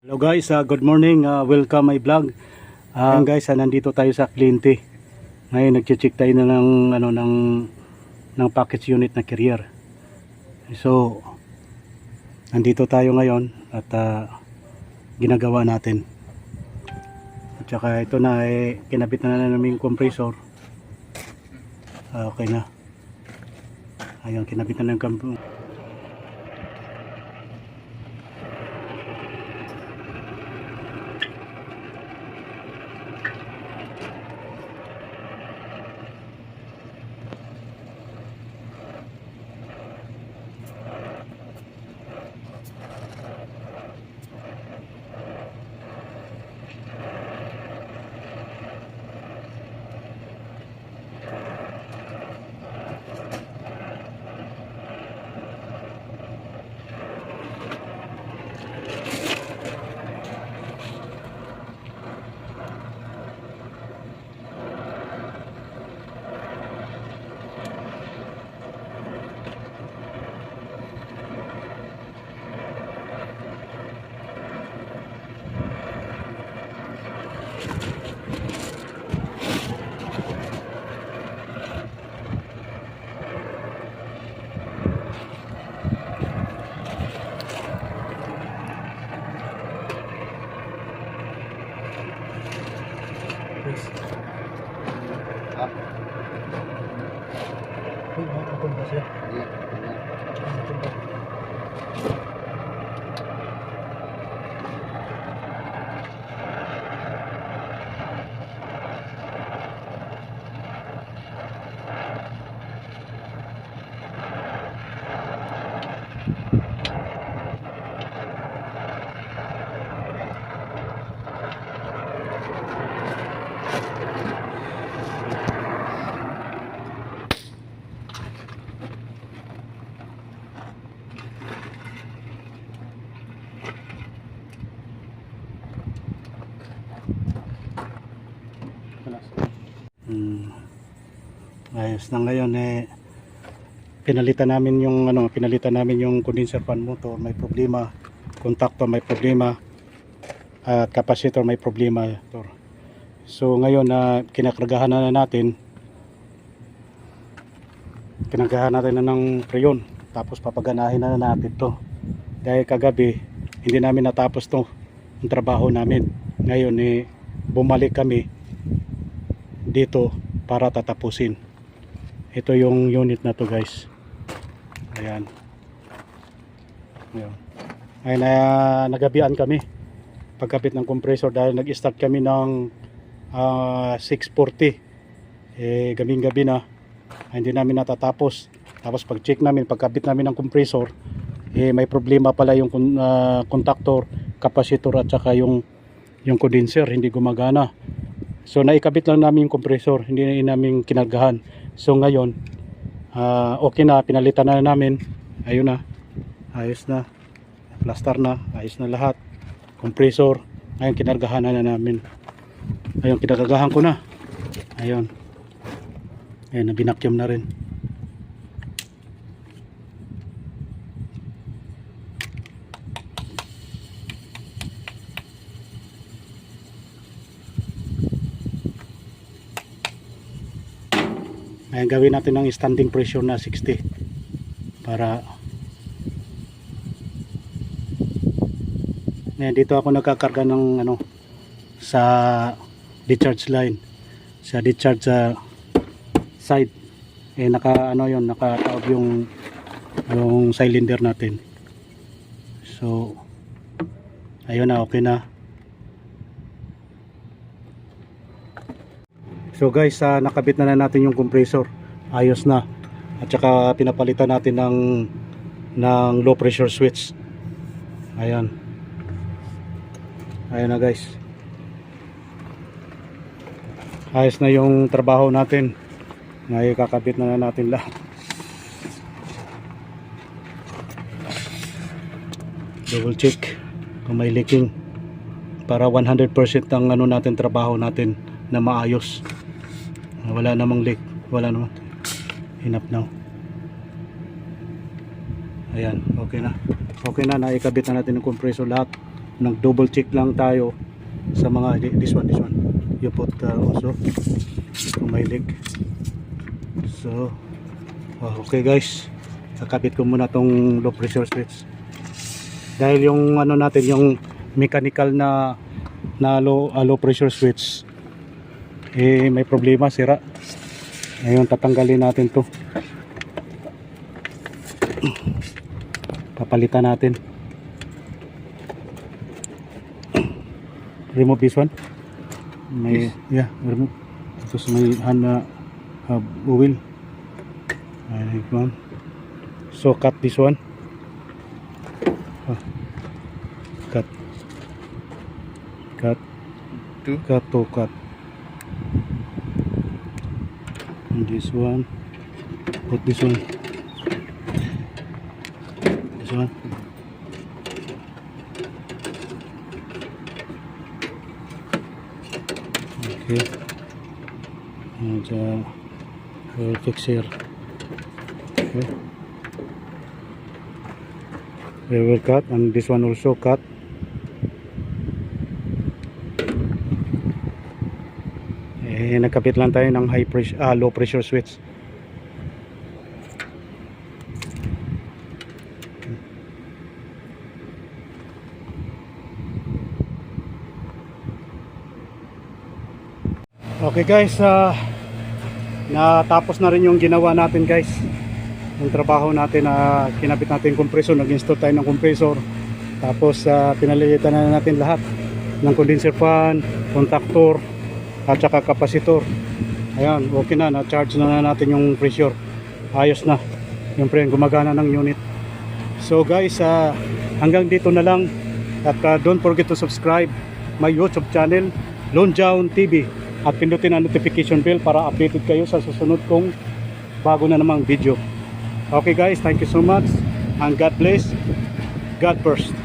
Hello guys, good morning. Welcome my vlog. Guys, nandito tayo sa kliyente. Ngayon nagche-check tayo na ng package unit na carrier. So nandito tayo ngayon at ginagawa natin. At saka ito na kinabit na namin yung compressor. Okay na. Ayun, kinabit na ng compressor. Ayos na ngayon pinalitan namin yung condenser fan motor may problema, contactor may problema at capacitor may problema. So ngayon kinakargahan na natin na ng preyon, tapos papaganahin na natin to dahil kagabi hindi namin natapos to ang trabaho namin. Ngayon bumalik kami dito para tatapusin. Ito yung unit na to guys. Ayan. Ayun, nagabian kami pagkabit ng compressor dahil nag-start kami ng 6:40. Gabing gabi na hindi namin natatapos. Tapos pag check namin, pagkabit namin ng compressor, may problema pala yung contactor, capacitor at saka yung condenser hindi gumagana. So naikabit lang namin yung compressor, hindi namin kinargahan. So ngayon okay na, pinalitan na namin. Ayun na, ayos na, plaster na, ayos na lahat. Compressor, ayun kinargahan na namin. Ayun, kinargahan ko na. Ayun, ayun, binakyum na rin. Ayan, gawin natin ng standing pressure na 60 para ayan, dito ako nagkakarga ng sa discharge line, sa discharge side nakataob yung cylinder natin. So ayun na, okay na. So guys, nakabit na natin yung compressor. Ayos na. At saka pinapalitan natin ng low pressure switch. Ayan. Ayan na guys. Ayos na yung trabaho natin. Ngayon kakabit na natin lahat. Double check kung may leaking para 100% ang natin trabaho natin na maayos. Wala namang leak, wala naman. Enough now. Ayan, okay na. Okay na, naikabit na natin ng compressor lahat. nag double check lang tayo sa mga this one you put also kung may leak. So okay guys, kakabit ko muna tong low pressure switch dahil yung ano natin, yung mechanical na low pressure switch may problema, sira. Ngayon tatanggalin natin to, papalitan natin. Remove this one. May remove. Tapos may hand wheel. So cut this one. Cut and this one, put this one, okay, and we'll fix here. Okay, we will cut, and this one also cut. Nagkapit lang tayo ng low pressure switch. Okay guys, natapos na rin yung ginawa natin guys, yung trabaho natin. Kinabit natin yung compressor, nag-install tayo ng compressor, tapos pinalitan na natin lahat ng condenser fan, contactor at saka kapasitor. Ayan, okay na, na-charge na natin yung pressure, ayos na yung gumagana ng unit. So guys, hanggang dito na lang, at don't forget to subscribe my YouTube channel Lonjaon TV, at pindutin ang notification bell para updated kayo sa susunod kong bago na namang video. Okay guys, thank you so much, and God bless. God first.